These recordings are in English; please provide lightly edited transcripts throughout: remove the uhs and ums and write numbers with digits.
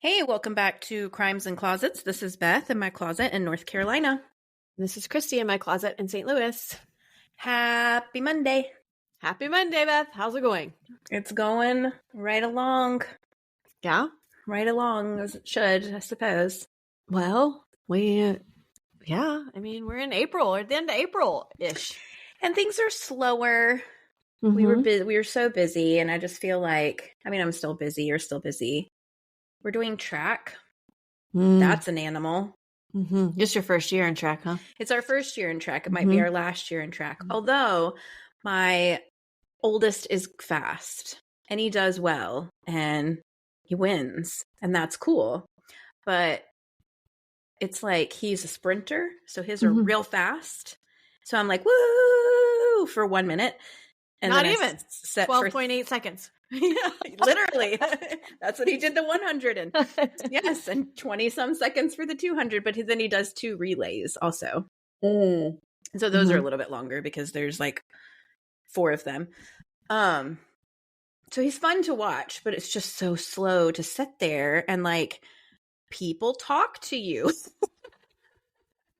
Hey, welcome back to Crimes and Closets. This is Beth in my closet in North Carolina. This is Christy in my closet in St. Louis. Happy Monday. Happy Monday, Beth. How's it going? It's going right along. Yeah? Right along as it should, I suppose. Well, we're in April, or at the end of April-ish. And things are slower. Mm-hmm. We were so busy, and I just feel like, I'm still busy. You're still busy. We're doing track. That's an animal. Mm-hmm. Just your first year in track, huh? It's our first year in track. It might be our last year in track. Although my oldest is fast and he does well and he wins, and that's cool. But it's like he's a sprinter, so his are real fast. So I'm like, woo, for 1 minute. And not even 12.8 seconds. Yeah, literally. That's what he did the 100 in. Yes, and 20 some seconds for the 200, but then he does 2 relays also. So those are a little bit longer because there's like 4 of them. So he's fun to watch, but it's just so slow to sit there and like people talk to you.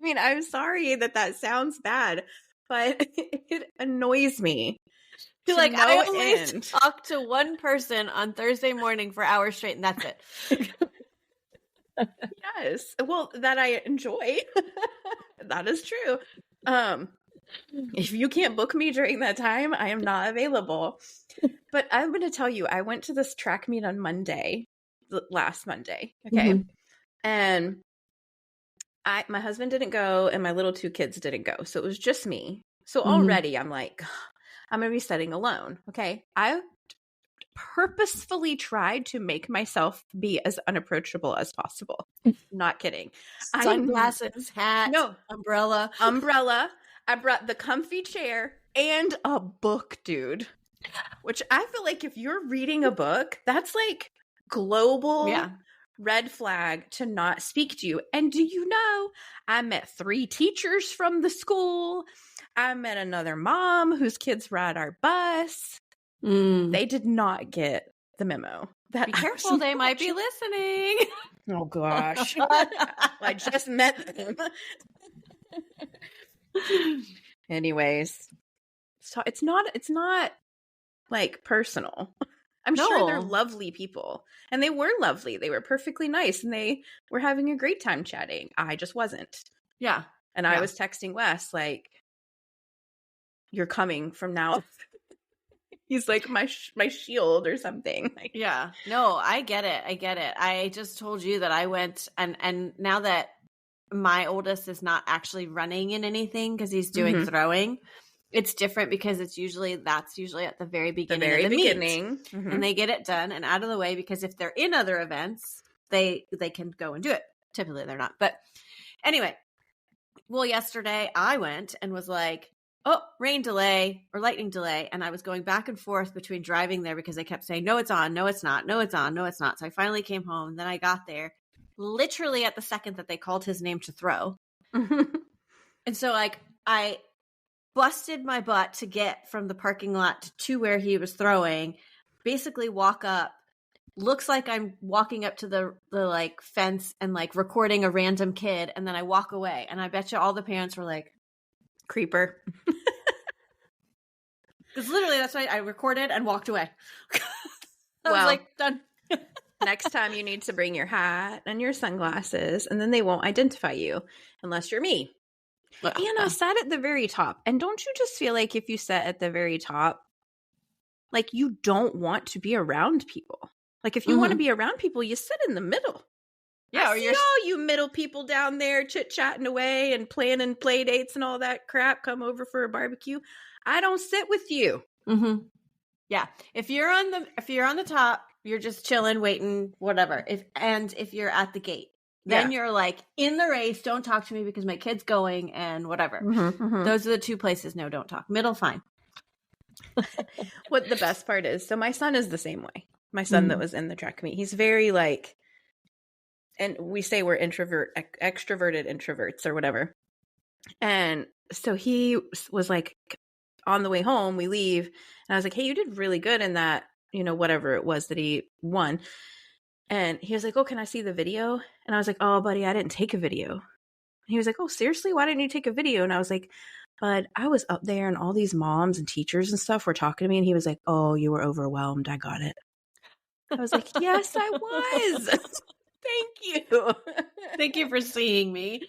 I'm sorry that sounds bad, but it annoys me. You're like, I only talk to one person on Thursday morning for hours straight, and that's it. Yes. Well, that I enjoy. That is true. If you can't book me during that time, I am not available. But I'm going to tell you, I went to this track meet on last Monday. Okay. And my husband didn't go and my little 2 kids didn't go. So it was just me. So already I'm like, I'm going to be studying alone. Okay. I purposefully tried to make myself be as unapproachable as possible. Not kidding. Sunglasses, hat, umbrella. I brought the comfy chair and a book, dude. Which I feel like if you're reading a book, that's like global red flag to not speak to you. And do you know, I met 3 teachers from the school. I met another mom whose kids ride our bus. They did not get the memo. Be careful, they might be listening. Oh gosh. I just met them. Anyways, so it's not like personal. I'm sure they're lovely people, and they were lovely. They were perfectly nice, and they were having a great time chatting. I just wasn't. Yeah. And I was texting Wes like, you're coming from now. He's like my shield or something. Like, yeah. No, I get it. I just told you that I went and now that my oldest is not actually running in anything because he's doing throwing, it's different because that's usually at the very beginning of the meet. And they get it done and out of the way, because if they're in other events, they can go and do it. Typically they're not. But anyway, well, yesterday I went and was like, oh, rain delay or lightning delay. And I was going back and forth between driving there because they kept saying, no, it's on, no, it's not, no, it's on, no, it's not. So I finally came home. And then I got there literally at the second that they called his name to throw. And so like I busted my butt to get from the parking lot to where he was throwing, basically walk up. Looks like I'm walking up to the like fence and like recording a random kid. And then I walk away. And I bet you all the parents were like, creeper. Because literally that's why I recorded and walked away. I was like, done. Next time you need to bring your hat and your sunglasses, and then they won't identify you unless you're me. And I sat at the very top. And don't you just feel like if you sit at the very top, like you don't want to be around people? Like if you want to be around people, you sit in the middle. Yeah, I see all you middle people down there chit-chatting away and planning play dates and all that crap. Come over for a barbecue. I don't sit with you. Yeah, if you're on the top, you're just chilling, waiting, whatever. If you're at the gate, then you're like in the race. Don't talk to me because my kid's going and whatever. Those are the 2 places. No, don't talk. Middle, fine. What the best part is, so my son is the same way. My son that was in the track meet, he's very like. And we say we're extroverted introverts or whatever. And so he was like, on the way home, we leave. And I was like, hey, you did really good in that, whatever it was that he won. And he was like, oh, can I see the video? And I was like, oh, buddy, I didn't take a video. And he was like, oh, seriously? Why didn't you take a video? And I was like, but I was up there and all these moms and teachers and stuff were talking to me. And he was like, oh, you were overwhelmed. I got it. I was like, yes, I was. Thank you. Thank you for seeing me.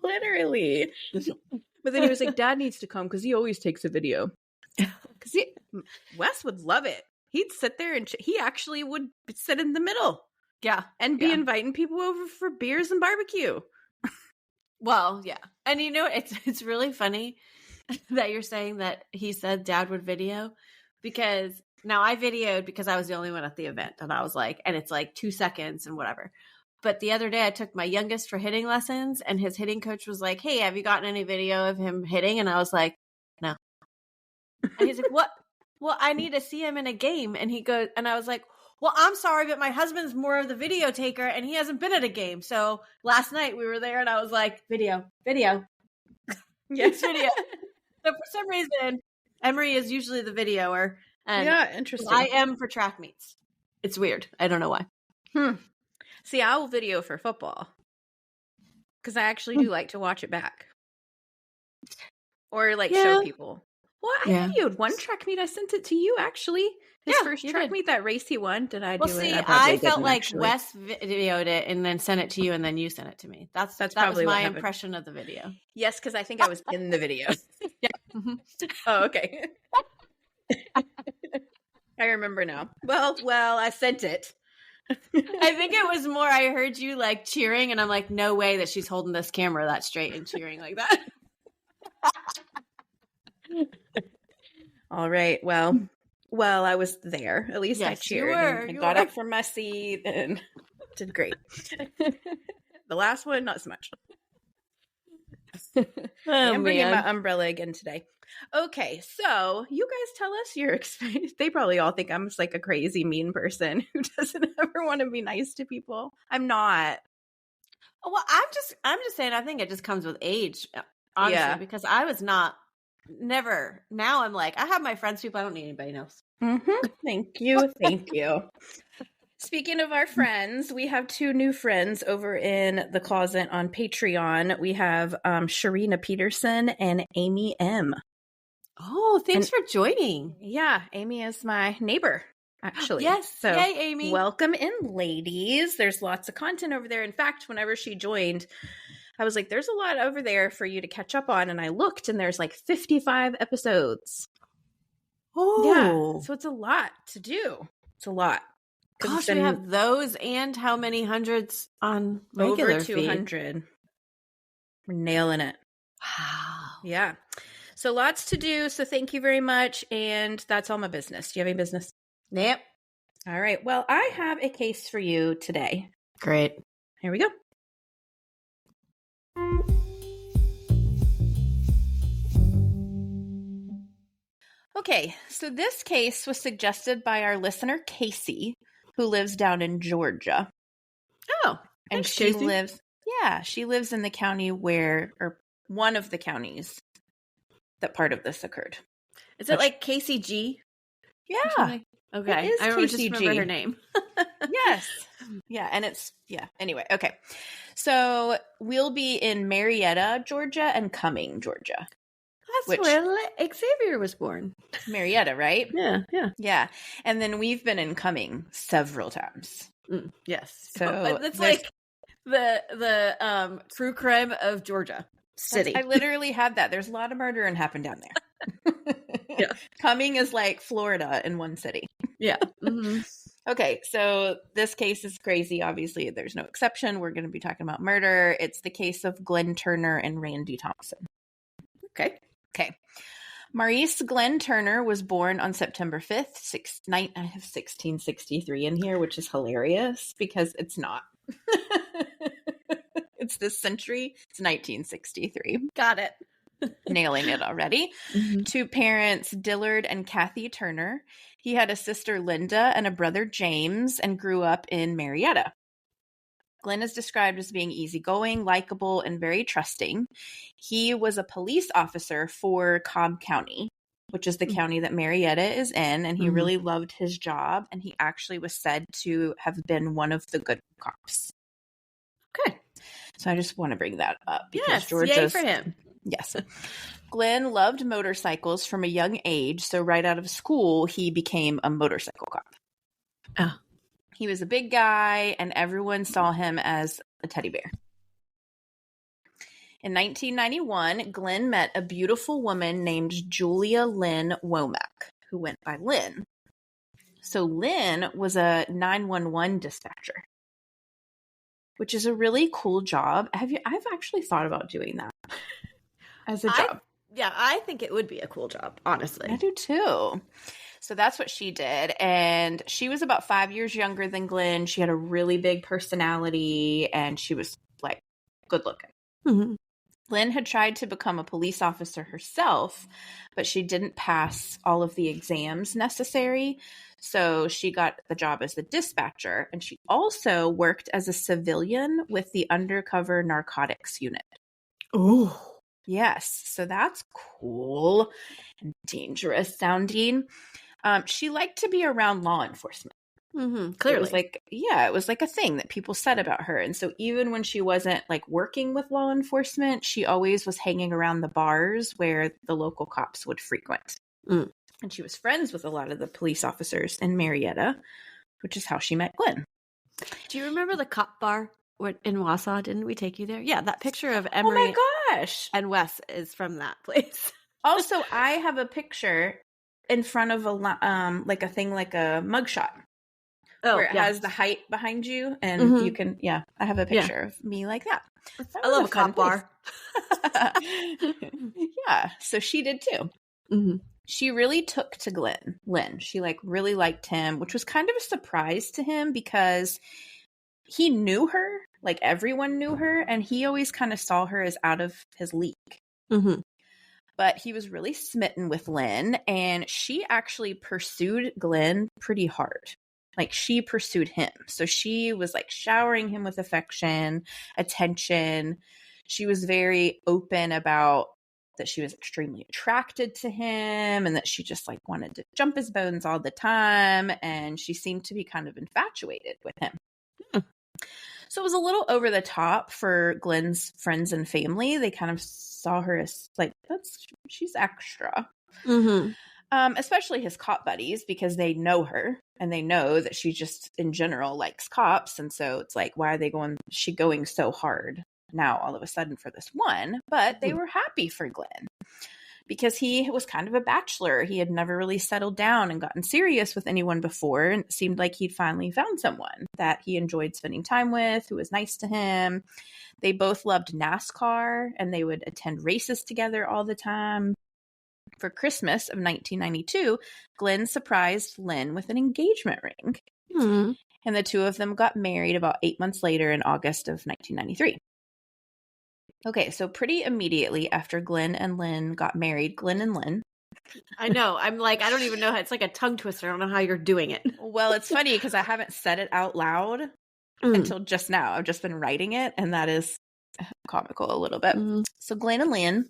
Literally. But then he was like, Dad needs to come because he always takes a video. Because Wes would love it. He'd sit there and he actually would sit in the middle. Yeah. And be inviting people over for beers and barbecue. Well, yeah. And you know, it's really funny that you're saying that he said Dad would video, because now I videoed because I was the only one at the event, and I was like, and it's like 2 seconds and whatever. But the other day I took my youngest for hitting lessons, and his hitting coach was like, hey, have you gotten any video of him hitting? And I was like, no. And he's like, what? Well, I need to see him in a game. And he goes, and I was like, well, I'm sorry, but my husband's more of the video taker and he hasn't been at a game. So last night we were there and I was like, video. Yes, video. So for some reason, Emery is usually the videoer. And yeah, interesting. I am for track meets. It's weird. I don't know why. See, I will video for football because I actually do like to watch it back. Or like show people. Well, I videoed one track meet. I sent it to you, actually. His first track meet, that race he won. Did I do it? I felt like Wes videoed it and then sent it to you and then you sent it to me. That probably was my impression of the video. Yes, because I think I was in the video. Yeah. Mm-hmm. Oh, okay. I remember now. Well, I sent it. I think it was more, I heard you like cheering and I'm like, no way that she's holding this camera that straight and cheering like that. All right. Well, I was there. At least I cheered and got up from my seat and did great. The last one, not so much. I'm bringing my umbrella again today. Okay, so you guys tell us your experience. They probably all think I'm just like a crazy mean person who doesn't ever want to be nice to people. I'm not. Well, I'm just saying. I think it just comes with age, honestly, because I was never. Now I'm like, I have my friends, people. I don't need anybody else. Mm-hmm. Thank you. Speaking of our friends, we have 2 new friends over in the closet on Patreon. We have Sharina Peterson and Amy M. Oh, thanks for joining. Yeah, Amy is my neighbor, actually. Yes. So yay, Amy. Welcome in, ladies. There's lots of content over there. In fact, whenever she joined, I was like, there's a lot over there for you to catch up on. And I looked and there's like 55 episodes. Oh. Yeah. So it's a lot to do. It's a lot. Gosh, we have those and how many hundreds on regular over 200. Feed? We're nailing it. Wow. Yeah. So lots to do. So thank you very much. And that's all my business. Do you have any business? Yep. All right. Well, I have a case for you today. Great. Here we go. Okay. So this case was suggested by our listener, Casey, who lives down in Georgia. Oh, and she lives in the county or one of the counties that part of this occurred. Is it like Casey G? Yeah. Okay. I just remember her name. Yes. Yeah. And anyway. Okay. So we'll be in Marietta, Georgia and Cumming, Georgia. That's where Xavier was born. Marietta, right? Yeah. Yeah. And then we've been in Cumming several times. Yes. So it's like the true crime of Georgia City. I literally had that. There's a lot of murdering happened down there. Yeah. Cumming is like Florida in one city. Yeah. Mm-hmm. Okay, so this case is crazy. Obviously, there's no exception. We're going to be talking about murder. It's the case of Lynn Turner and Randy Thompson. Okay. Maurice Glenn Turner was born on September 5th, I have 1663 in here, which is hilarious because it's not. It's this century. It's 1963. Got it. Nailing it already. Mm-hmm. 2 parents, Dillard and Kathy Turner. He had a sister, Linda, and a brother, James, and grew up in Marietta. Glenn is described as being easygoing, likable, and very trusting. He was a police officer for Cobb County. which is the county that Marietta is in, and he really loved his job, and he actually was said to have been one of the good cops. Okay. So I just want to bring that up because Yes, Georgia's, yay for him. Yes. Glenn loved motorcycles from a young age, so right out of school, he became a motorcycle cop. Oh. He was a big guy, and everyone saw him as a teddy bear. In 1991, Glenn met a beautiful woman named Julia Lynn Womack, who went by Lynn. So Lynn was a 911 dispatcher, which is a really cool job. I've actually thought about doing that as a job. I think it would be a cool job, honestly. I do too. So that's what she did. And she was about 5 years younger than Glenn. She had a really big personality, and she was like good looking. Mm-hmm. Lynn had tried to become a police officer herself, but she didn't pass all of the exams necessary. So she got the job as the dispatcher, and she also worked as a civilian with the undercover narcotics unit. Oh. Yes, so that's cool and dangerous sounding. She liked to be around law enforcement. Mm-hmm. Clearly. It was like a thing that people said about her. And so even when she wasn't like working with law enforcement, she always was hanging around the bars where the local cops would frequent. Mm. And she was friends with a lot of the police officers in Marietta, which is how she met Glenn. Do you remember the cop bar in Wausau? Didn't we take you there? Yeah, that picture of Emery and Wes is from that place. Also, I have a picture in front of a thing like a mugshot. Oh, where it has the height behind you, and you can, I have a picture of me like that. I love a cop bar. Yeah, so she did too. Mm-hmm. She really took to Lynn. She like really liked him, which was kind of a surprise to him because he knew her, like everyone knew her, and he always kind of saw her as out of his league. Mm-hmm. But he was really smitten with Lynn, and she actually pursued Glenn pretty hard. Like, she pursued him. So she was like showering him with affection, attention. She was very open about that she was extremely attracted to him and that she just like wanted to jump his bones all the time. And she seemed to be kind of infatuated with him. So it was a little over the top for Glenn's friends and family. They kind of saw her as like, she's extra. Mm-hmm. Especially his cop buddies, because they know her and they know that she just in general likes cops. And so it's like, why are she going so hard now all of a sudden for this one? But they were happy for Glenn because he was kind of a bachelor. He had never really settled down and gotten serious with anyone before. And it seemed like he'd finally found someone that he enjoyed spending time with, who was nice to him. They both loved NASCAR and they would attend races together all the time. For Christmas of 1992, Glenn surprised Lynn with an engagement ring. Mm-hmm. And the two of them got married about 8 months later in August of 1993. Okay, so pretty immediately after Glenn and Lynn got married, Glenn and Lynn. I know. I'm like, I don't even know. It's like a tongue twister. I don't know how you're doing it. Well, it's funny because I haven't said it out loud until just now. I've just been writing it, and that is comical a little bit. Mm-hmm. So Glenn and Lynn,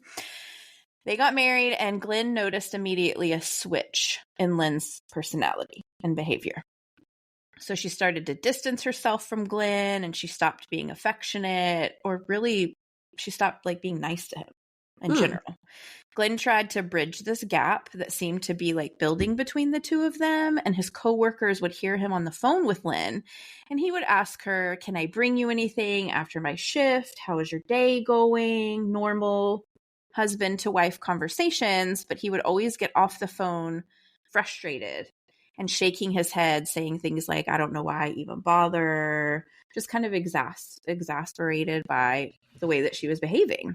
they got married, and Glenn noticed immediately a switch in Lynn's personality and behavior. So she started to distance herself from Glenn, and she stopped being affectionate, or really, she stopped like being nice to him in general. Glenn tried to bridge this gap that seemed to be like building between the two of them, and his coworkers would hear him on the phone with Lynn, and he would ask her, "Can I bring you anything after my shift? How is your day going?" Normal husband to wife conversations, but he would always get off the phone frustrated and shaking his head, saying things like, "I don't know why I even bother," just kind of exasperated by the way that she was behaving.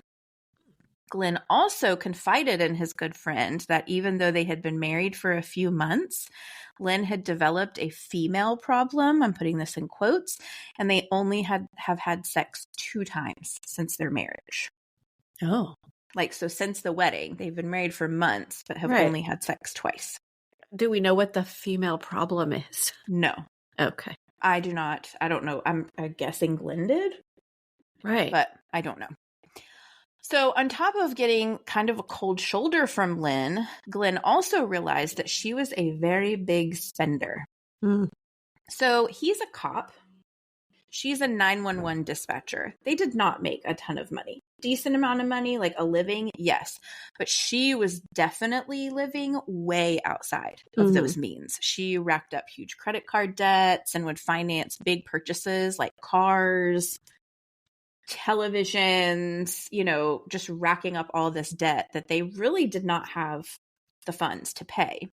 Glenn also confided in his good friend that even though they had been married for a few months, Lynn had developed a female problem. I'm putting this in quotes, and they only have had sex 2 times since their marriage. Oh. Like, so since the wedding, they've been married for months, but have only had sex twice. Do we know what the female problem is? No. Okay. I do not. I don't know. I'm guessing Glenn did. Right. But I don't know. So on top of getting kind of a cold shoulder from Lynn, Glenn also realized that she was a very big spender. Mm. So he's a cop. She's a 911 dispatcher. They did not make a ton of money. Decent amount of money, like a living, yes. But she was definitely living way outside of those means. She racked up huge credit card debts and would finance big purchases like cars, televisions, just racking up all this debt that they really did not have the funds to pay.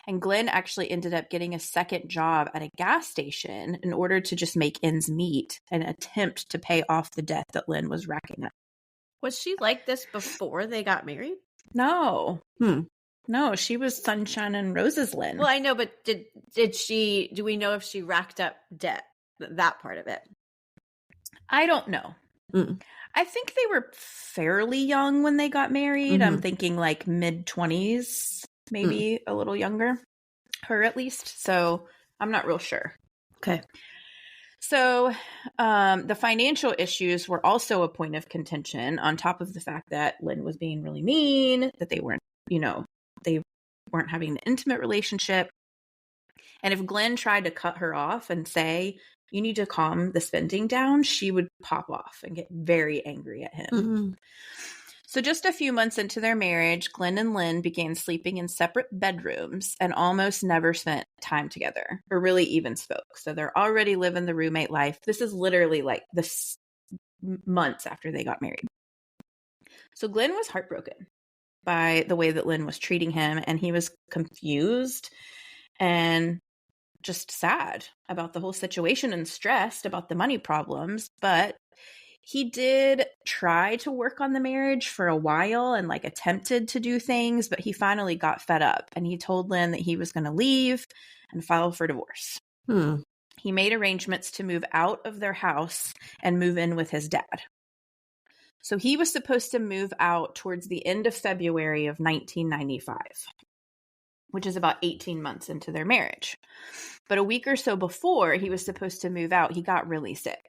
And Glenn actually ended up getting a second job at a gas station in order to just make ends meet and attempt to pay off the debt that Lynn was racking up. Was she like this before they got married? No. No, she was sunshine and roses, Lynn. Well, I know, but do we know if she racked up debt? That part of it. I don't know. I think they were fairly young when they got married. I'm thinking like mid-20s, maybe a little younger, her at least. So I'm not real sure. Okay. So the financial issues were also a point of contention, on top of the fact that Lynn was being really mean, that they weren't having an intimate relationship. And if Glenn tried to cut her off and say, you need to calm the spending down, she would pop off and get very angry at him. So just a few months into their marriage, Glenn and Lynn began sleeping in separate bedrooms and almost never spent time together or really even spoke. So they're already living the roommate life. This is literally like months after they got married. So Glenn was heartbroken by the way that Lynn was treating him, and he was confused and just sad about the whole situation and stressed about the money problems. But he did try to work on the marriage for a while and like attempted to do things, but he finally got fed up and he told Lynn that he was going to leave and file for divorce. He made arrangements to move out of their house and move in with his dad. So he was supposed to move out towards the end of February of 1995. Which is about 18 months into their marriage. But a week or so before he was supposed to move out, he got really sick.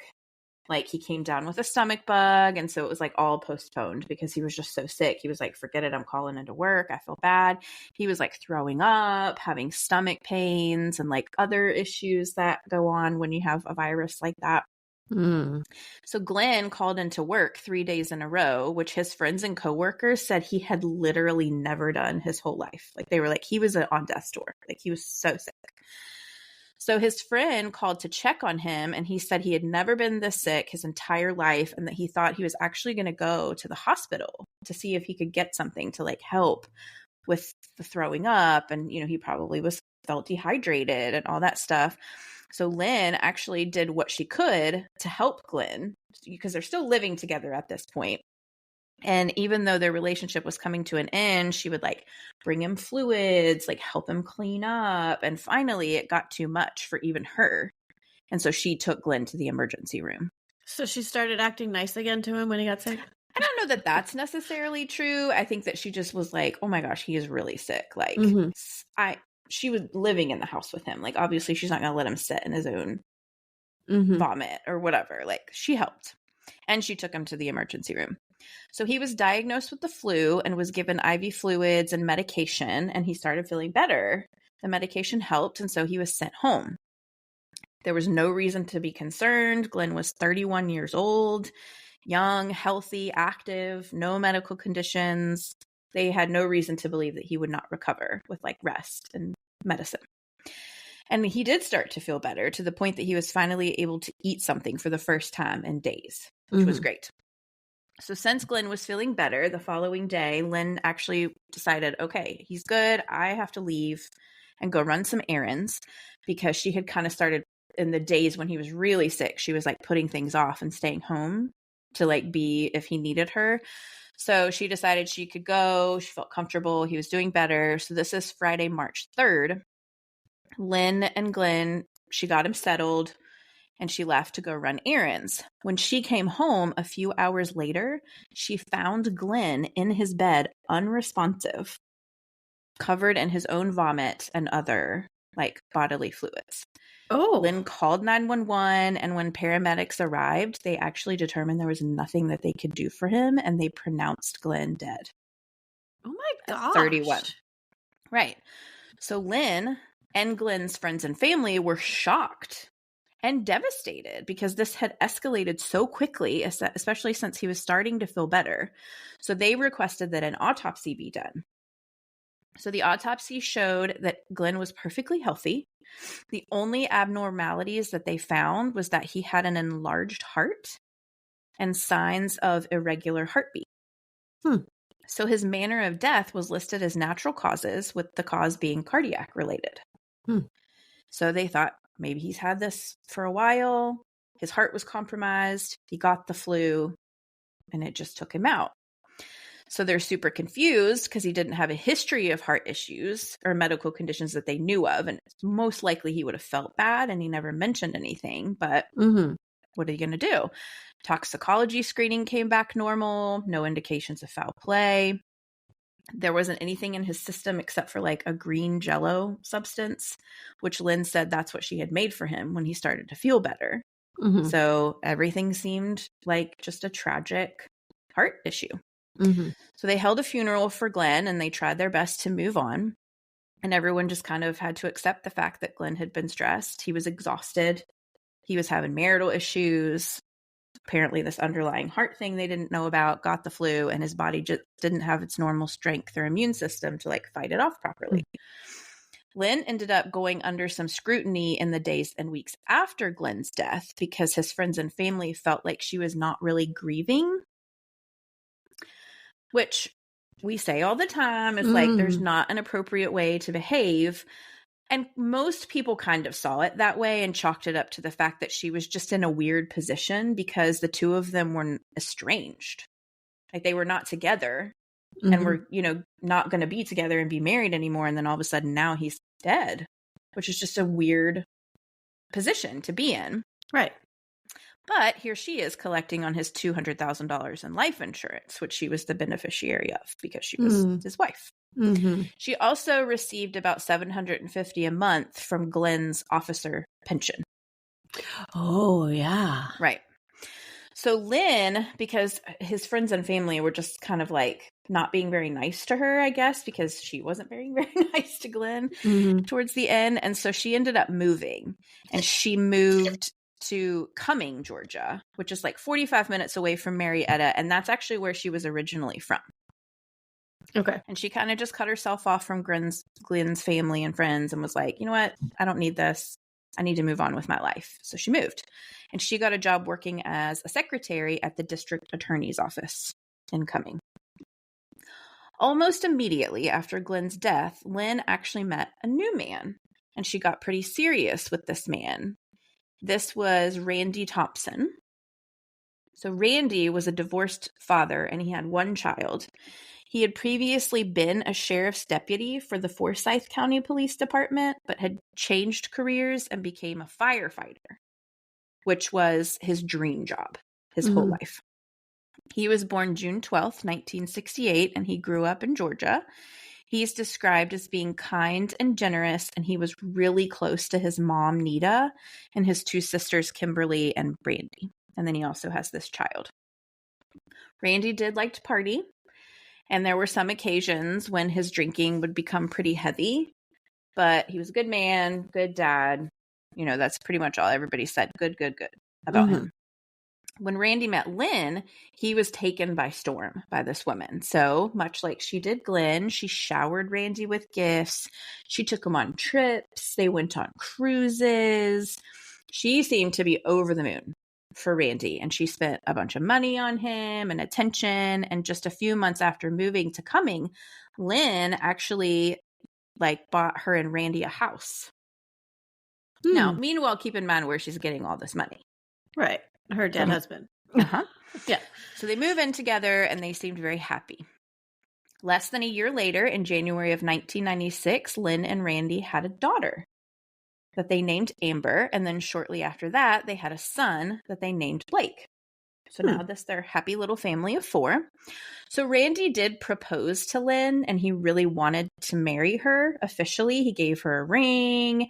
Like he came down with a stomach bug. And so it was like all postponed because he was just so sick. He was like, forget it. I'm calling into work. I feel bad. He was like throwing up, having stomach pains and like other issues that go on when you have a virus like that. So Glenn called into work 3 days in a row, which his friends and coworkers said he had literally never done his whole life. Like they were like, he was on death's door. Like he was so sick. So his friend called to check on him, and he said he had never been this sick his entire life, and that he thought he was actually going to go to the hospital to see if he could get something to like help with the throwing up. And, he probably felt dehydrated and all that stuff. So Lynn actually did what she could to help Glenn because they're still living together at this point. And even though their relationship was coming to an end, she would like bring him fluids, like help him clean up. And finally it got too much for even her. And so she took Glenn to the emergency room. So she started acting nice again to him when he got sick? I don't know that that's necessarily true. I think that she just was like, oh my gosh, he is really sick. Like she was living in the house with him. Like, obviously she's not going to let him sit in his own vomit or whatever. Like, she helped. And she took him to the emergency room. So he was diagnosed with the flu and was given IV fluids and medication, and he started feeling better. The medication helped, and so he was sent home. There was no reason to be concerned. Glenn was 31 years old, young, healthy, active, no medical conditions. They had no reason to believe that he would not recover with like rest and medicine. And he did start to feel better to the point that he was finally able to eat something for the first time in days, which was great. So since Glenn was feeling better, the following day, Lynn actually decided, okay, he's good. I have to leave and go run some errands, because she had kind of started in the days when he was really sick. She was like putting things off and staying home to like be if he needed her. So she decided she could go. She felt comfortable. He was doing better. So this is Friday, March 3rd. Lynn and Glenn, she got him settled and she left to go run errands. When she came home a few hours later, she found Glenn in his bed, unresponsive, covered in his own vomit and other like bodily fluids. Oh. Lynn called 911, and when paramedics arrived, they actually determined there was nothing that they could do for him, and they pronounced Glenn dead. Oh my gosh. 31. Right. So Lynn and Glenn's friends and family were shocked and devastated because this had escalated so quickly, especially since he was starting to feel better. So they requested that an autopsy be done. So the autopsy showed that Glenn was perfectly healthy. The only abnormalities that they found was that he had an enlarged heart and signs of irregular heartbeat. So his manner of death was listed as natural causes, with the cause being cardiac related. So they thought maybe he's had this for a while. His heart was compromised. He got the flu and it just took him out. So they're super confused because he didn't have a history of heart issues or medical conditions that they knew of. And it's most likely he would have felt bad and he never mentioned anything. But what are you going to do? Toxicology screening came back normal. No indications of foul play. There wasn't anything in his system except for like a green jello substance, which Lynn said that's what she had made for him when he started to feel better. So everything seemed like just a tragic heart issue. So they held a funeral for Glenn and they tried their best to move on. And everyone just kind of had to accept the fact that Glenn had been stressed. He was exhausted. He was having marital issues. Apparently this underlying heart thing they didn't know about got the flu, and his body just didn't have its normal strength or immune system to like fight it off properly. Lynn ended up going under some scrutiny in the days and weeks after Glenn's death because his friends and family felt like she was not really grieving, which we say all the time is like there's not an appropriate way to behave. And most people kind of saw it that way and chalked it up to the fact that she was just in a weird position because the two of them were estranged. Like they were not together and were, you know, not going to be together and be married anymore. And then all of a sudden now he's dead, which is just a weird position to be in. Right. But here she is collecting on his $200,000 in life insurance, which she was the beneficiary of because she was his wife. She also received about $750 a month from Glenn's officer pension. Oh, yeah. Right. So Lynn, because his friends and family were just kind of like not being very nice to her, I guess, because she wasn't being very nice to Glenn towards the end. And so she ended up moving, and she moved to Cumming, Georgia, which is like 45 minutes away from Marietta. And that's actually where she was originally from. Okay. And she kind of just cut herself off from Glenn's family and friends and was like, you know what? I don't need this. I need to move on with my life. So she moved. And she got a job working as a secretary at the district attorney's office in Cumming. Almost immediately after Glenn's death, Lynn actually met a new man. And she got pretty serious with this man. This was Randy Thompson. So Randy was a divorced father and he had one child. He had previously been a sheriff's deputy for the Forsyth County Police Department, but had changed careers and became a firefighter, which was his dream job his whole life. He was born June 12th, 1968, and he grew up in Georgia. He's described as being kind and generous, and he was really close to his mom, Nita, and his two sisters, Kimberly and Brandy. And then he also has this child. Randy did like to party. And there were some occasions when his drinking would become pretty heavy, but he was a good man, good dad. You know, that's pretty much all everybody said. Good about him. When Randy met Lynn, he was taken by storm by this woman. So much like she did Glenn, she showered Randy with gifts. She took him on trips. They went on cruises. She seemed to be over the moon for Randy, and she spent a bunch of money on him and attention. And just a few months after moving to Cumming, Lynn actually bought her and Randy a house. Now, meanwhile, keep in mind where she's getting all this money. Right. Her dead husband. Yeah. So they move in together and they seemed very happy. Less than a year later, in January of 1996, Lynn and Randy had a daughter that they named Amber, and then shortly after that, they had a son that they named Blake. So now they're happy little family of 4. So Randy did propose to Lynn, and he really wanted to marry her officially. He gave her a ring,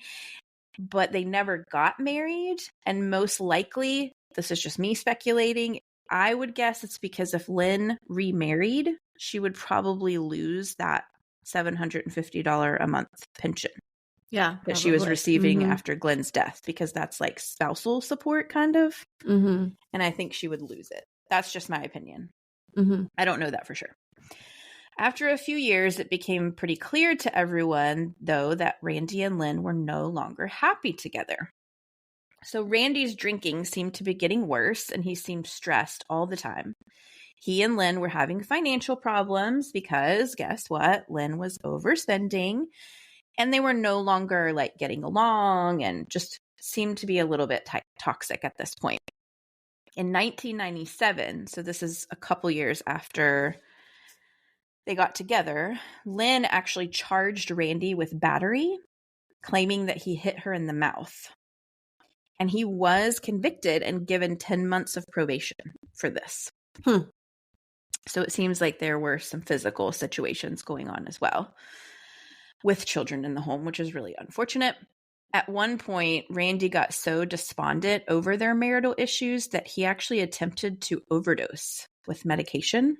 but they never got married. And most likely, this is just me speculating, I would guess it's because if Lynn remarried, she would probably lose that $750 a month pension that she was receiving after Glenn's death, because that's like spousal support kind of. And I think she would lose it. That's just my opinion. I don't know that for sure. After a few years, it became pretty clear to everyone, though, that Randy and Lynn were no longer happy together. So Randy's drinking seemed to be getting worse, and he seemed stressed all the time. He and Lynn were having financial problems because, guess what? Lynn was overspending, and they were no longer like getting along and just seemed to be a little bit toxic at this point. In 1997, so this is a couple years after they got together, Lynn actually charged Randy with battery, claiming that he hit her in the mouth. And he was convicted and given 10 months of probation for this. So it seems like there were some physical situations going on as well with children in the home, which is really unfortunate. At one point, Randy got so despondent over their marital issues that he actually attempted to overdose with medication.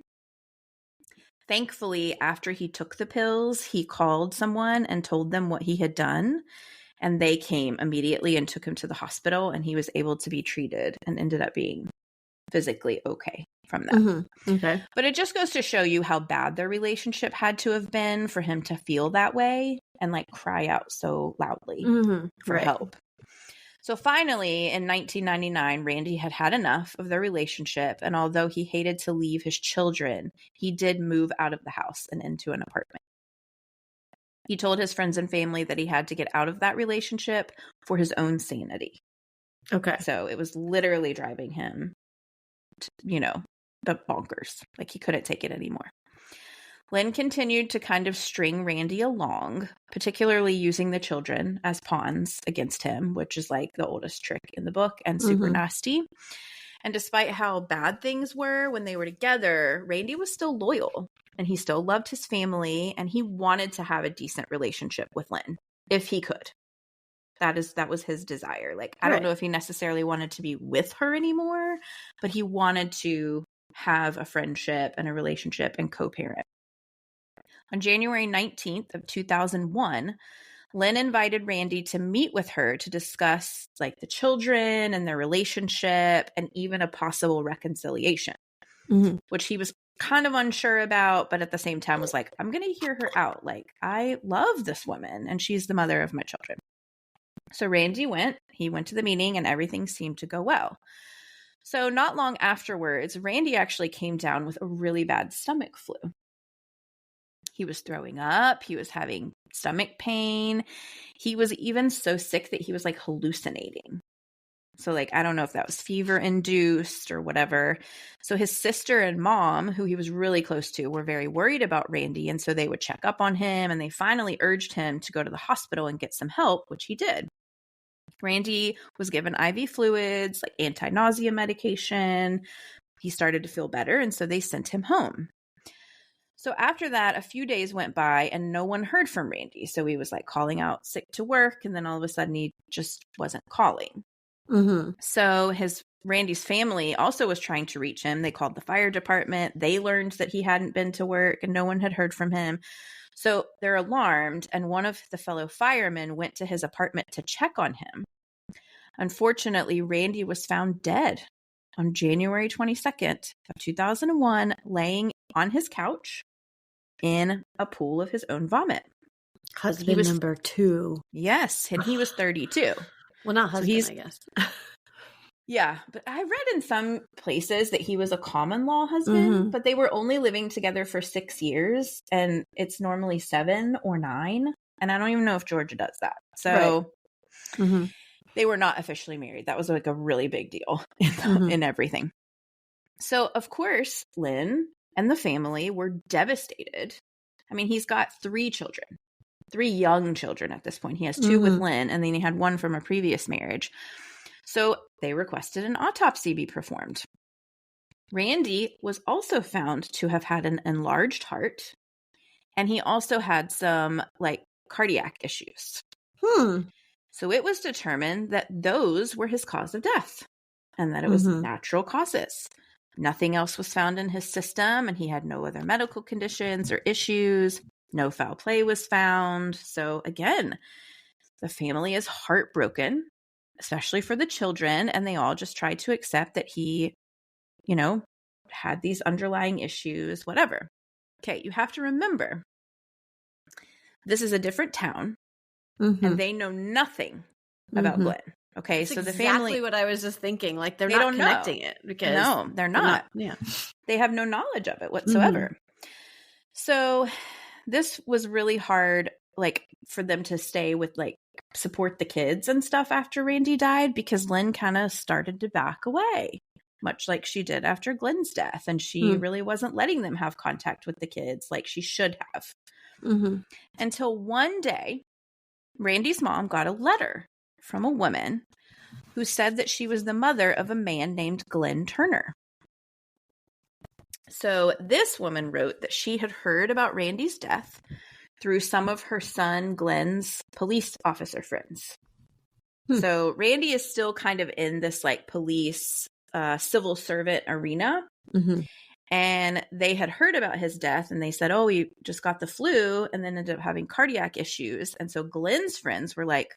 Thankfully, after he took the pills, he called someone and told them what he had done. And they came immediately and took him to the hospital, and he was able to be treated and ended up being physically okay from that. Okay. But it just goes to show you how bad their relationship had to have been for him to feel that way and like cry out so loudly for help. So finally, in 1999, Randy had had enough of their relationship. And although he hated to leave his children, he did move out of the house and into an apartment. He told his friends and family that he had to get out of that relationship for his own sanity. Okay. So it was literally driving him to, bonkers. Like he couldn't take it anymore. Lynn continued to kind of string Randy along, particularly using the children as pawns against him, which is like the oldest trick in the book and super nasty. And despite how bad things were when they were together, Randy was still loyal and he still loved his family and he wanted to have a decent relationship with Lynn if he could. That was his desire. Like, I don't know if he necessarily wanted to be with her anymore, but he wanted to have a friendship and a relationship and co-parent. On January 19th of 2001, Lynn invited Randy to meet with her to discuss like the children and their relationship and even a possible reconciliation, which he was kind of unsure about, but at the same time was like, I'm going to hear her out. Like, I love this woman and she's the mother of my children. So Randy went to the meeting and everything seemed to go well. So not long afterwards, Randy actually came down with a really bad stomach flu. He was throwing up. He was having stomach pain. He was even so sick that he was like hallucinating. So like, I don't know if that was fever induced or whatever. So his sister and mom, who he was really close to, were very worried about Randy. And so they would check up on him and they finally urged him to go to the hospital and get some help, which he did. Randy was given IV fluids, like anti-nausea medication. He started to feel better. And so they sent him home. So after that, a few days went by and no one heard from Randy. So he was like calling out sick to work. And then all of a sudden he just wasn't calling. So Randy's family also was trying to reach him. They called the fire department. They learned that he hadn't been to work and no one had heard from him. So they're alarmed. And one of the fellow firemen went to his apartment to check on him. Unfortunately, Randy was found dead on January 22nd of 2001, laying on his couch in a pool of his own vomit. Husband number 2. Yes, and he was 32. Well, not husband, I guess. Yeah, but I read in some places that he was a common law husband, but they were only living together for 6 years, and it's normally 7 or 9, and I don't even know if Georgia does that. So they were not officially married. That was like a really big deal in everything. So, of course, Lynn and the family were devastated. I mean, he's got 3 children. 3 young children at this point. He has 2 with Lynn, and then he had 1 from a previous marriage. So they requested an autopsy be performed. Randy was also found to have had an enlarged heart, and he also had some like cardiac issues. So it was determined that those were his cause of death and that it was natural causes. Nothing else was found in his system, and he had no other medical conditions or issues. No foul play was found. So again, the family is heartbroken, especially for the children, and they all just tried to accept that he, had these underlying issues, whatever. Okay, you have to remember, this is a different town, and they know nothing about Glenn. Okay, that's so the exactly family, what I was just thinking. Like they don't connecting know. it because no, they're not. Yeah, they have no knowledge of it whatsoever. So this was really hard, like for them to stay with like support the kids and stuff after Randy died, because Lynn kind of started to back away, much like she did after Glenn's death, and she really wasn't letting them have contact with the kids like she should have. Until one day, Randy's mom got a letter from a woman who said that she was the mother of a man named Lynn Turner. So this woman wrote that she had heard about Randy's death through some of her son Glenn's police officer friends. So Randy is still kind of in this like police civil servant arena. And they had heard about his death, and they said, oh, he just got the flu and then ended up having cardiac issues. And so Glenn's friends were like,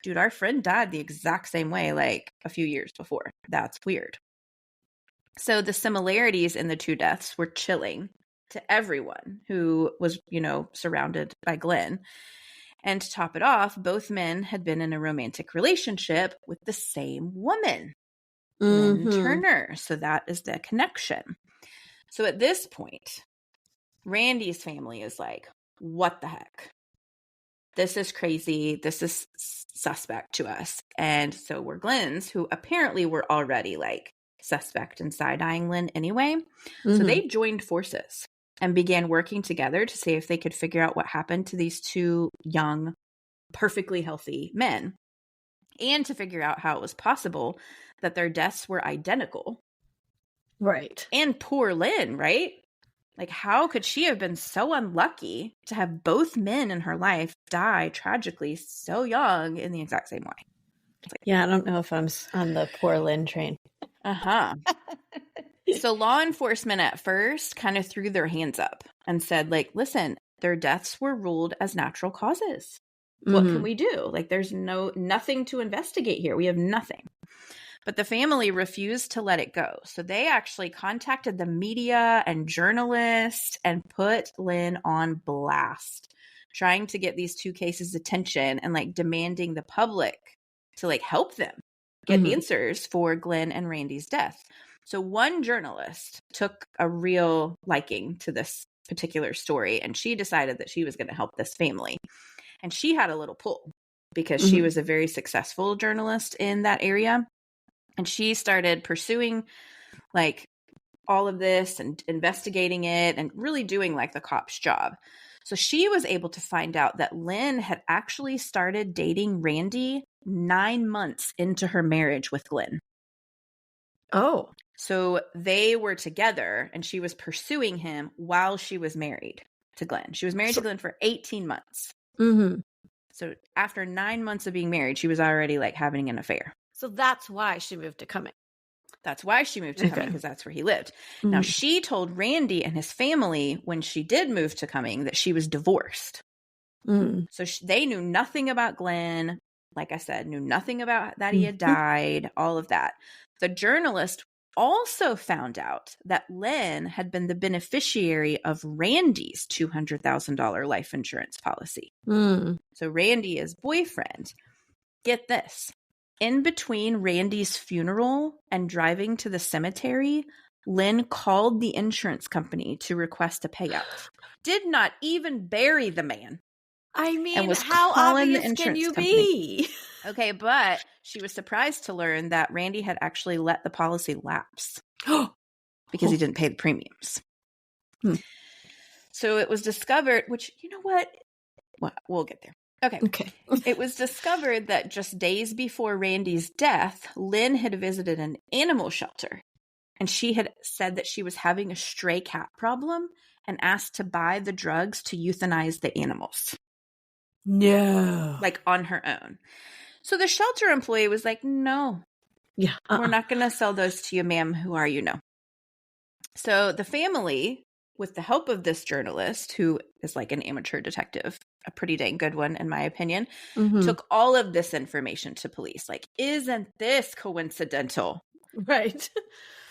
dude, our friend died the exact same way like a few years before. That's weird. So the similarities in the two deaths were chilling to everyone who was, surrounded by Glenn. And to top it off, both men had been in a romantic relationship with the same woman, Lynn Turner. So that is the connection. So at this point, Randy's family is like, what the heck? This is crazy. This is suspect to us. And so were Glenn's, who apparently were already like suspect in side-eyeing Lynn anyway. So they joined forces and began working together to see if they could figure out what happened to these two young, perfectly healthy men, and to figure out how it was possible that their deaths were identical. Right. And poor Lynn, right? Like, how could she have been so unlucky to have both men in her life die tragically so young in the exact same way? Yeah, I don't know if I'm on the poor Lynn train. So law enforcement at first kind of threw their hands up and said, like, listen, their deaths were ruled as natural causes. What can we do? Like, there's nothing to investigate here. We have nothing. But the family refused to let it go. So they actually contacted the media and journalists and put Lynn on blast, trying to get these two cases attention and like demanding the public to like help them get answers for Glenn and Randy's death. So one journalist took a real liking to this particular story, and she decided that she was going to help this family. And she had a little pull because she was a very successful journalist in that area. And she started pursuing like all of this and investigating it and really doing like the cop's job. So she was able to find out that Lynn had actually started dating Randy 9 months into her marriage with Glenn. Oh. So they were together and she was pursuing him while she was married to Glenn. She was married to Glenn for 18 months. So after 9 months of being married, she was already like having an affair. So that's why she moved to Cumming. That's why she moved to Cumming, because that's where he lived. Now, she told Randy and his family when she did move to Cumming that she was divorced. So they knew nothing about Glenn. Like I said, knew nothing about that he had died, all of that. The journalist also found out that Lynn had been the beneficiary of Randy's $200,000 life insurance policy. So Randy is boyfriend. Get this. In between Randy's funeral and driving to the cemetery, Lynn called the insurance company to request a payout. Did not even bury the man. I mean, how obvious can you be? Okay, but she was surprised to learn that Randy had actually let the policy lapse because he didn't pay the premiums. So it was discovered, which, you know what? Well, we'll get there. Okay. It was discovered that just days before Randy's death, Lynn had visited an animal shelter, and she had said that she was having a stray cat problem and asked to buy the drugs to euthanize the animals. No. like on her own. So the shelter employee was like, no, Yeah. we're not going to sell those to you, ma'am. Who are you? No. So the family, with the help of this journalist, who is like an amateur detective, a pretty dang good one, in my opinion, took all of this information to police. Like, isn't this coincidental? Right.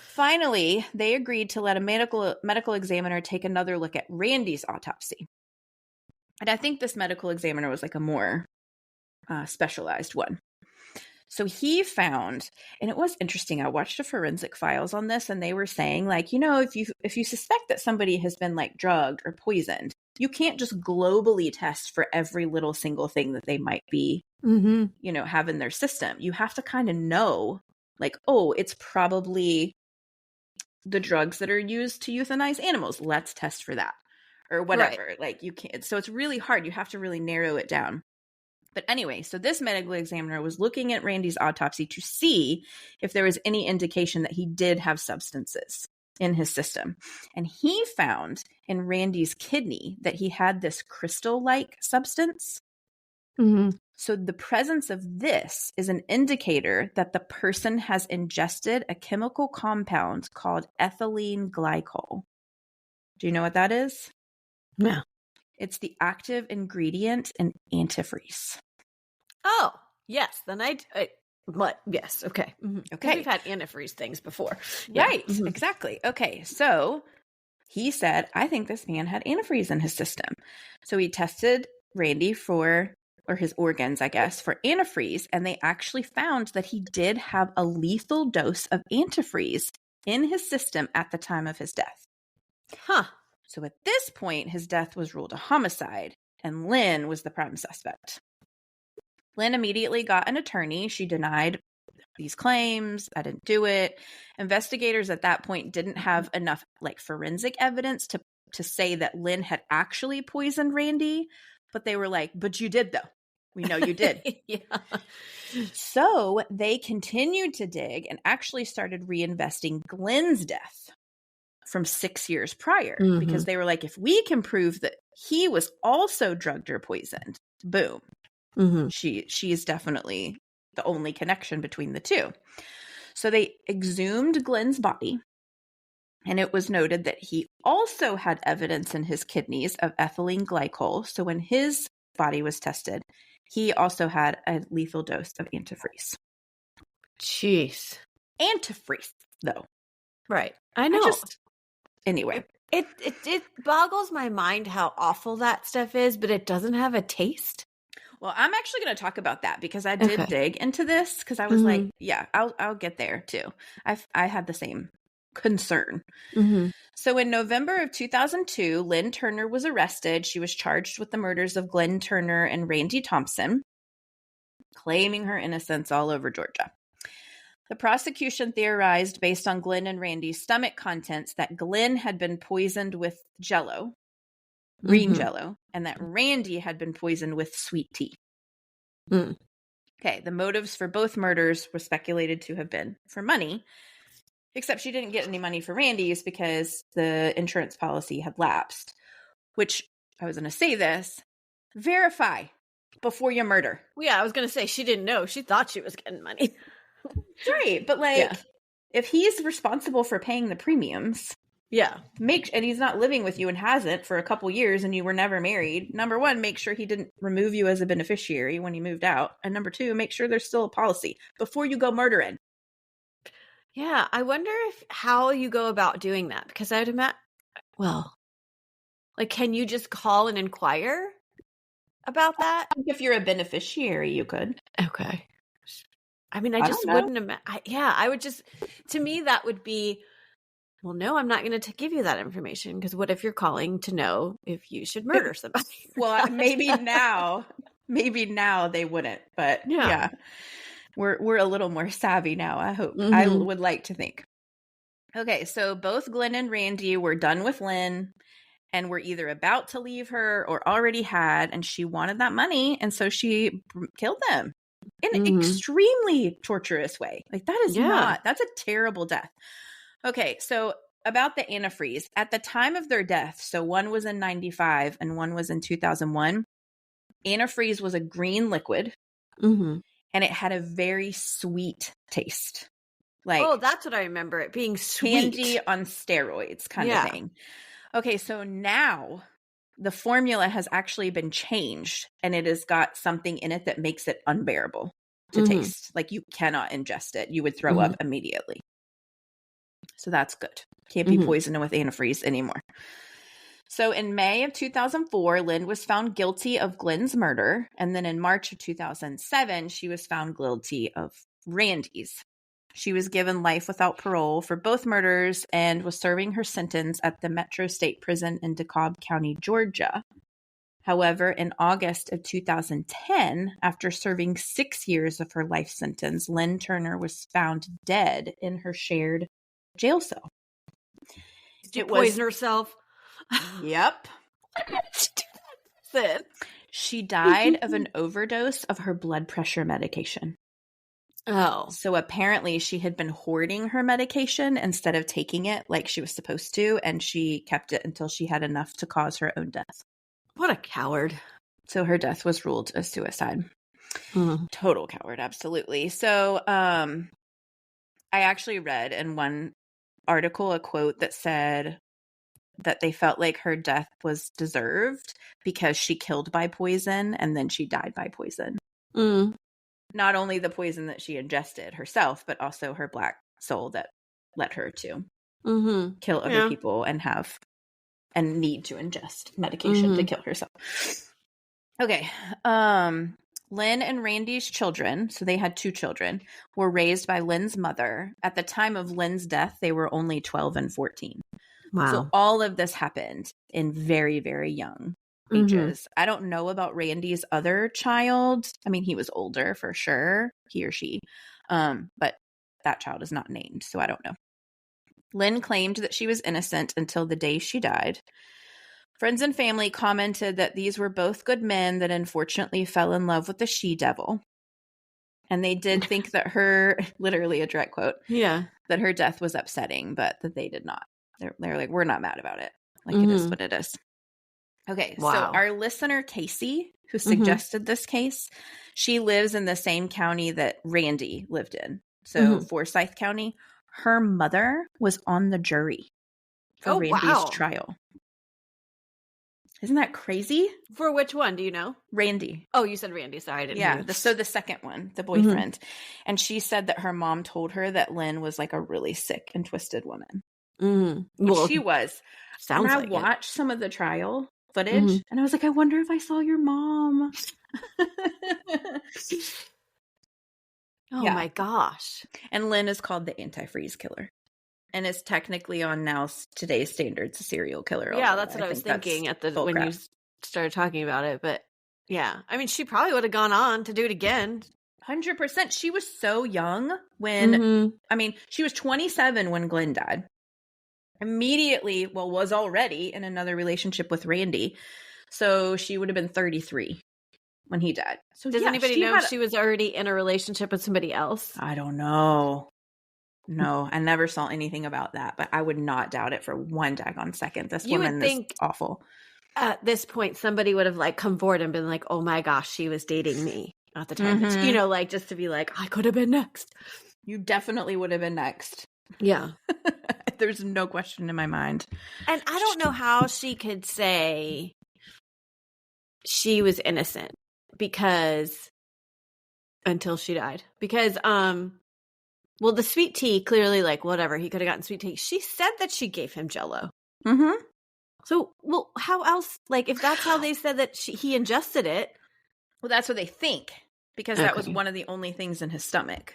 Finally, they agreed to let a medical examiner take another look at Randy's autopsy. And I think this medical examiner was like a more specialized one. So he found, and it was interesting, I watched the forensic files on this, and they were saying, like, you know, if you suspect that somebody has been like drugged or poisoned, you can't just globally test for every little single thing that they might be, you know, have in their system. You have to kind of know, like, oh, it's probably the drugs that are used to euthanize animals. Let's test for that, or whatever. Right. Like, you can't. So it's really hard. You have to really narrow it down. But anyway, so this medical examiner was looking at Randy's autopsy to see if there was any indication that he did have substances in his system. And he found in Randy's kidney that he had this crystal-like substance. So the presence of this is an indicator that the person has ingested a chemical compound called ethylene glycol. Do you know what that is? No. It's the active ingredient in antifreeze. Oh, yes. Then what? Yes. Okay. Okay. We've had antifreeze things before. Right. Exactly. Okay. So he said, I think this man had antifreeze in his system. So he tested Randy or his organs, I guess, for antifreeze. And they actually found that he did have a lethal dose of antifreeze in his system at the time of his death. Huh. So at this point, his death was ruled a homicide, and Lynn was the prime suspect. Lynn immediately got an attorney. She denied these claims. I didn't do it. Investigators at that point didn't have enough like forensic evidence to say that Lynn had actually poisoned Randy, but they were like, but you did though. We know you did. Yeah. So they continued to dig and actually started reinvesting Glenn's death from 6 years prior, because they were like, if we can prove that he was also drugged or poisoned, boom. She is definitely the only connection between the two. So they exhumed Glenn's body, and it was noted that he also had evidence in his kidneys of ethylene glycol. So when his body was tested, he also had a lethal dose of antifreeze. Jeez. Antifreeze, though. Right. I know. Anyway. It boggles my mind how awful that stuff is, but it doesn't have a taste. Well, I'm actually going to talk about that because I did dig into this, because I was like, yeah, I'll get there too. I had the same concern. So in November of 2002, Lynn Turner was arrested. She was charged with the murders of Lynn Turner and Randy Thompson, claiming her innocence all over Georgia. The prosecution theorized, based on Glenn and Randy's stomach contents, that Glenn had been poisoned with Jell-O, green Jell-O, and that Randy had been poisoned with sweet tea. Okay, the motives for both murders were speculated to have been for money, except she didn't get any money for Randy's because the insurance policy had lapsed, which, I was going to say this, verify before you murder. Well, yeah, I was going to say she didn't know. She thought she was getting money. Right, but like, if he's responsible for paying the premiums, and he's not living with you and hasn't for a couple years, and you were never married, number one, make sure he didn't remove you as a beneficiary when he moved out, and number two, make sure there's still a policy before you go murdering. Yeah, I wonder how you go about doing that, because I would imagine, like, can you just call and inquire about that? If you're a beneficiary, you could. Okay. I mean, I just wouldn't imagine. I would just, to me, that would be, well, no, I'm not going to give you that information, because what if you're calling to know if you should murder somebody? Well, maybe now they wouldn't, but yeah. We're a little more savvy now, I hope. I would like to think. Okay, so both Glenn and Randy were done with Lynn and were either about to leave her or already had, and she wanted that money, and so she killed them in an extremely torturous way. Like, that is that's a terrible death. Okay, so about the antifreeze. At the time of their death, so one was in 95 and one was in 2001, Antifreeze was a green liquid, Mm-hmm. and it had a very sweet taste. Like, oh, that's what I remember, it being sweet. Candy on steroids kind of thing. Okay, so now the formula has actually been changed, and it has got something in it that makes it unbearable to taste. Like, you cannot ingest it. You would throw up immediately. So that's good. Can't be poisoned with antifreeze anymore. So in May of 2004, Lynn was found guilty of Glenn's murder. And then in March of 2007, she was found guilty of Randy's. She was given life without parole for both murders and was serving her sentence at the Metro State Prison in DeKalb County, Georgia. However, in August of 2010, after serving 6 years of her life sentence, Lynn Turner was found dead in her shared jail cell. Did she poison herself? Yep. She died of an overdose of her blood pressure medication. Oh. So apparently she had been hoarding her medication instead of taking it like she was supposed to, and she kept it until she had enough to cause her own death. What a coward. So her death was ruled a suicide. Total coward, absolutely. So I actually read in one article a quote that said that they felt like her death was deserved because she killed by poison and then she died by poison. Not only the poison that she ingested herself, but also her black soul that led her to kill other people and need to ingest medication to kill herself. Okay. Lynn and Randy's children, so they had 2 children, were raised by Lynn's mother. At the time of Lynn's death, they were only 12 and 14. Wow. So all of this happened in very, very young ages. I don't know about Randy's other child. I mean, he was older for sure, he or she. But that child is not named, so I don't know. Lynn claimed that she was innocent until the day she died. Friends and family commented that these were both good men that unfortunately fell in love with the she-devil. And they did think that her, literally a direct quote, that her death was upsetting, but that they did not. They're like, we're not mad about it. Like, it is what it is. Okay, so our listener, Casey, who suggested this case, she lives in the same county that Randy lived in. So Forsyth County. Her mother was on the jury for Randy's trial. Isn't that crazy? For which one? Do you know? Randy. Oh, you said Randy. Sorry, I didn't hear you. So the second one, the boyfriend. And she said that her mom told her that Lynn was like a really sick and twisted woman. Well, she was. Sounds and I watched some of the trial footage and I was like, I wonder if I saw your mom. Oh my gosh. And Lynn is called the Antifreeze Killer. And is technically on now today's standards a serial killer. Yeah, that's what I was thinking when you started talking about it. But yeah, I mean, she probably would have gone on to do it again. 100%. She was so young when, I mean, she was 27 when Glenn died. Immediately, was already in another relationship with Randy. So she would have been 33 when he died. So does anybody know if she was already in a relationship with somebody else? I don't know. No, I never saw anything about that, but I would not doubt it for one daggone second. This woman is awful. At this point, somebody would have like come forward and been like, "Oh my gosh, she was dating me at the time." You know, like just to be like, "I could have been next." You definitely would have been next. Yeah, there's no question in my mind. And I don't know how she could say she was innocent until she died, because well, the sweet tea, clearly, like, whatever, he could have gotten sweet tea. She said that she gave him Jell-O. So, well, how else, like, if that's how they said that he ingested it. Well, that's what they think, because that was one of the only things in his stomach.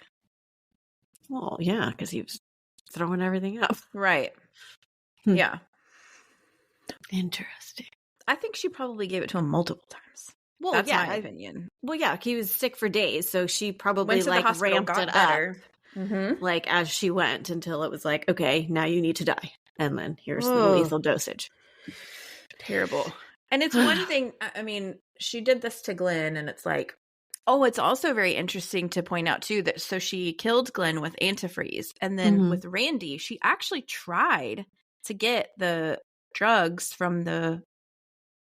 Well, yeah, because he was throwing everything up. Right. Yeah. Interesting. I think she probably gave it to him multiple times. Well, that's my opinion. Well, yeah, he was sick for days, so she probably, like, ramped it up. Like, as she went until it was like, okay, now you need to die. And then here's the lethal dosage. Terrible. And it's one thing, I mean, she did this to Glenn, and it's like, it's also very interesting to point out, too, that so she killed Glenn with antifreeze. And then with Randy, she actually tried to get the drugs from the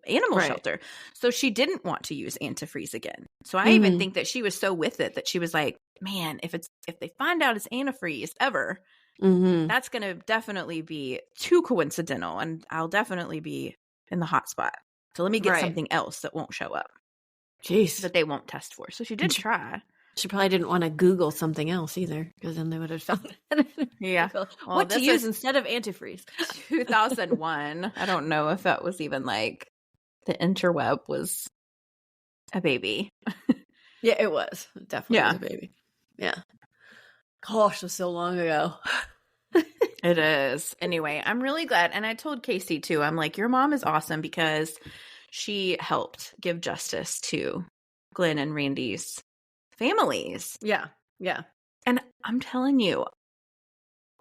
animal Right. shelter. So she didn't want to use antifreeze again. So I even think that she was so with it that she was like, man, if they find out it's antifreeze ever, that's going to definitely be too coincidental, and I'll definitely be in the hot spot. So let me get something else that won't show up. Jeez. That they won't test for. So she did try. She probably didn't want to Google something else either, because then they would have found it. Yeah. Well, What to use instead of antifreeze. 2001. I don't know if that was even like the interweb was a baby. Yeah, it was. It definitely was a baby. Yeah. Gosh, it was so long ago. It is. Anyway, I'm really glad. And I told Casey too, I'm like, your mom is awesome because she helped give justice to Glenn and Randy's families. Yeah. Yeah. And I'm telling you,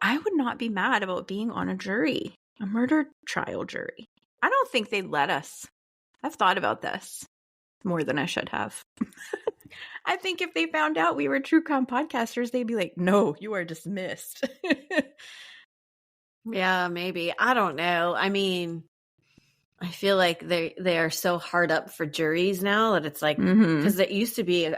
I would not be mad about being on a jury, a murder trial jury. I don't think they'd let us. I've thought about this more than I should have. I think if they found out we were true crime podcasters, they'd be like, no, you are dismissed. Yeah, maybe. I don't know. I mean, I feel like they are so hard up for juries now that it's like, because it used to be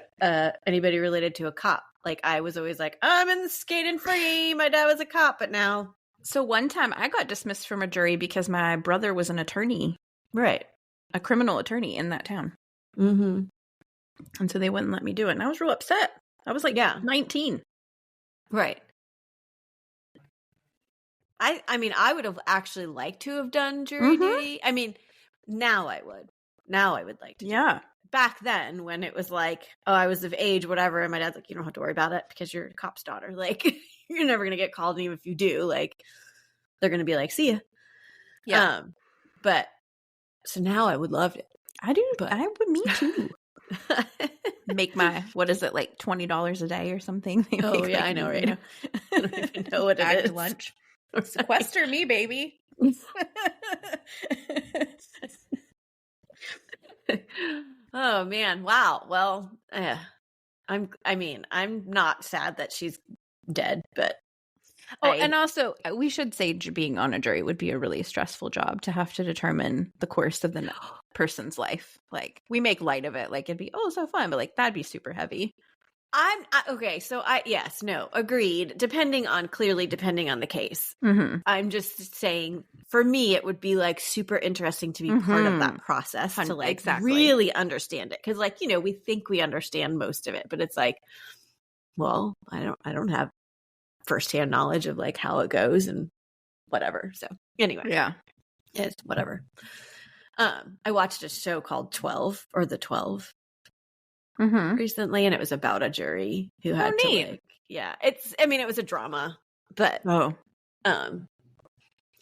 anybody related to a cop. Like I was always like, I'm in the skating free. My dad was a cop, but now. So one time I got dismissed from a jury because my brother was an attorney. Right. A criminal attorney in that town. Mm-hmm. And so they wouldn't let me do it. And I was real upset. I was like 19. Right. I mean, I would have actually liked to have done jury duty. I mean, now I would. Now I would like to. Yeah. Back then, when it was like, oh, I was of age, whatever, and my dad's like, you don't have to worry about it because you're a cop's daughter. Like, you're never going to get called, and even if you do, like, they're going to be like, see ya. Yeah. But, so now I would love it. I do. But I would, me too. Make my, what is it, like $20 a day or something? Oh, yeah, I know, right? I don't even know what it is. Lunch. Sequester me, baby. Oh man, wow. Well, I'm not sad that she's dead, but and also we should say being on a jury would be a really stressful job to have to determine the course of the person's life. Like we make light of it, like it'd be so fun, but like that'd be super heavy. Okay. So agreed. Depending on the case. I'm just saying, for me, it would be like super interesting to be part of that process to like really understand it. Cause like, we think we understand most of it, but it's like, well, I don't have firsthand knowledge of like how it goes and whatever. So anyway, yeah, it's whatever. I watched a show called 12 or The 12. Recently, and it was about a jury who had to like, it was a drama, but anyway,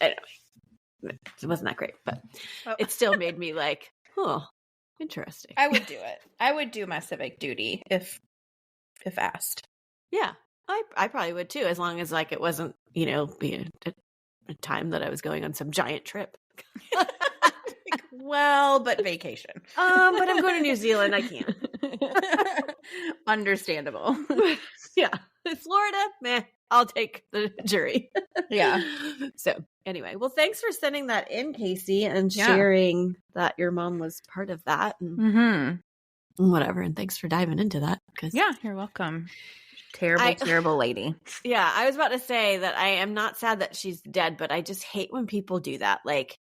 it wasn't that great, but it still made me like, oh, interesting. I would do it. I would do my civic duty if asked. Yeah, I probably would too, as long as like it wasn't being a time that I was going on some giant trip. Well, but vacation. But I'm going to New Zealand. I can't. Understandable. Yeah. Florida, meh, I'll take the jury. Yeah. So anyway, well, thanks for sending that in, Casey, and sharing that your mom was part of that and whatever. And thanks for diving into that. Yeah, you're welcome. Terrible lady. Yeah, I was about to say that I am not sad that she's dead, but I just hate when people do that. Like,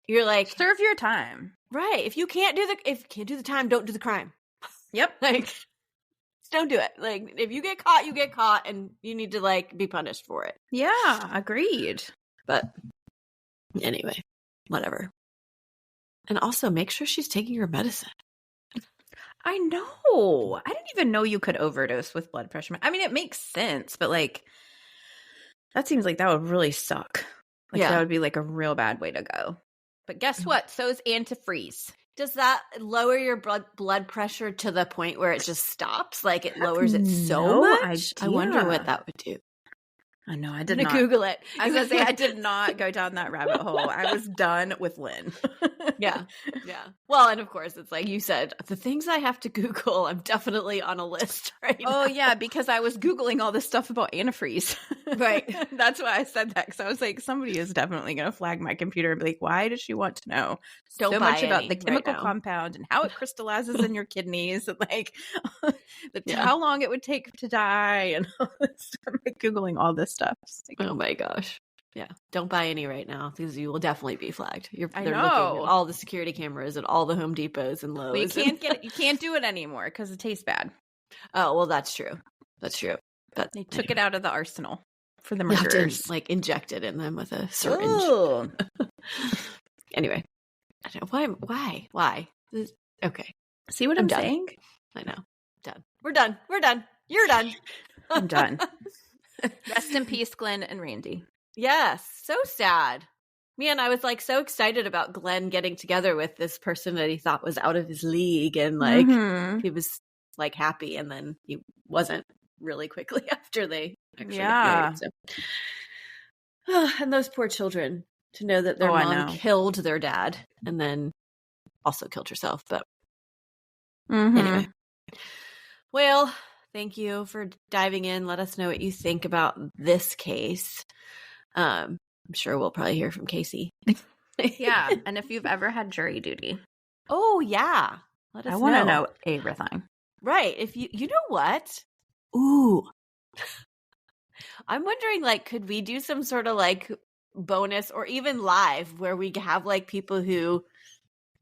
you're like, serve your time. Right. If you can't do the time, don't do the crime. Yep. Like, just don't do it. Like, if you get caught, you get caught, and you need to like be punished for it. Yeah, agreed. But anyway, whatever. And also make sure she's taking her medicine. I know. I didn't even know you could overdose with blood pressure. I mean, it makes sense, but like, that seems like that would really suck. Like, that would be like a real bad way to go. But guess what? So is antifreeze. Does that lower your blood pressure to the point where it just stops? Like it lowers it so much? I wonder what that would do. I know. I did not Google it. I was going to say, I did not go down that rabbit hole. I was done with Lynn. Yeah. Well, and of course, it's like you said, the things I have to Google, I'm definitely on a list right now. Oh, yeah, because I was Googling all this stuff about antifreeze. Right. That's why I said that, because I was like, somebody is definitely going to flag my computer and be like, why does she want to know Don't so buy much about any the right chemical now. compound and how it crystallizes in your kidneys and like Yeah. how long it would take to die and all this stuff. I'm like Googling all this stuff. It's like, Oh my gosh. Yeah. Don't buy any right now because you will definitely be flagged. They're looking at know. all the security cameras at all the Home Depots and Lowe's. Well, you can't get it. You can't do it anymore because it tastes bad. Oh, well, that's true. That's true. But They took it out of the arsenal for the you have murderers. to like inject it in them with a syringe. Anyway, I don't know why. Okay, See what I'm saying? I know. Done. We're done. You're done. I'm done. Rest in peace, Glenn and Randy. Yes, so sad. Man, I was like so excited about Glenn getting together with this person that he thought was out of his league, and like he was like happy, and then he wasn't really quickly after they actually got married. So. And those poor children, to know that their mom killed their dad and then also killed herself. But anyway, well, thank you for diving in. Let us know what you think about this case. I'm sure we'll probably hear from Casey. Yeah, and if you've ever had jury duty. Oh, yeah. Let us know. I want to know everything. Right. If you know what? Ooh. I'm wondering, like, could we do some sort of, like, bonus or even live where we have, like, people who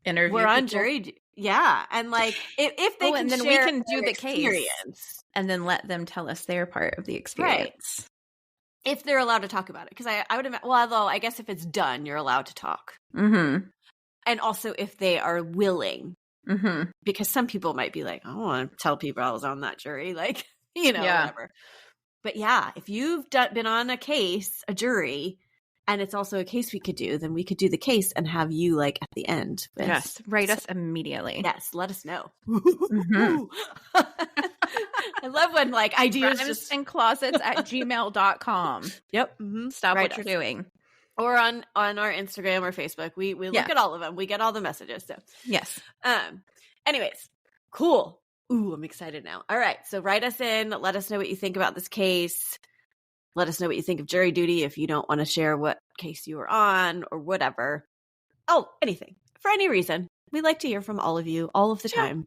were on jury. Yeah. And, like, if they can and then share we can do the experience. Case and then let them tell us their part of the experience. Right. If they're allowed to talk about it. Because I would imagine, well, although I guess if it's done, you're allowed to talk. Mm-hmm. And also if they are willing. Mm-hmm. Because some people might be like, I don't want to tell people I was on that jury. Like, whatever. But yeah, if you've been on a case, a jury, and it's also a case we could do, then we could do the case and have you like at the end. Yes. Write us immediately. Yes. Let us know. Mm-hmm. I love when like ideas just in closets at gmail.com. Yep. Mm-hmm. Stop what you're doing. Or on our Instagram or Facebook. We look at all of them. We get all the messages. So yes. Anyways, cool. Ooh, I'm excited now. All right. So write us in. Let us know what you think about this case. Let us know what you think of jury duty if you don't want to share what case you were on or whatever. Oh, anything. For any reason. We like to hear from all of you all of the time.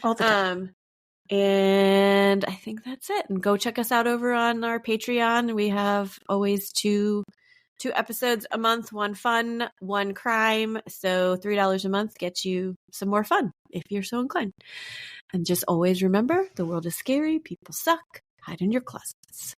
All the time. And I think that's it. And go check us out over on our Patreon. We have always two episodes a month, one fun, one crime. So $3 a month gets you some more fun if you're so inclined. And just always remember, the world is scary. People suck. Hide in your closets.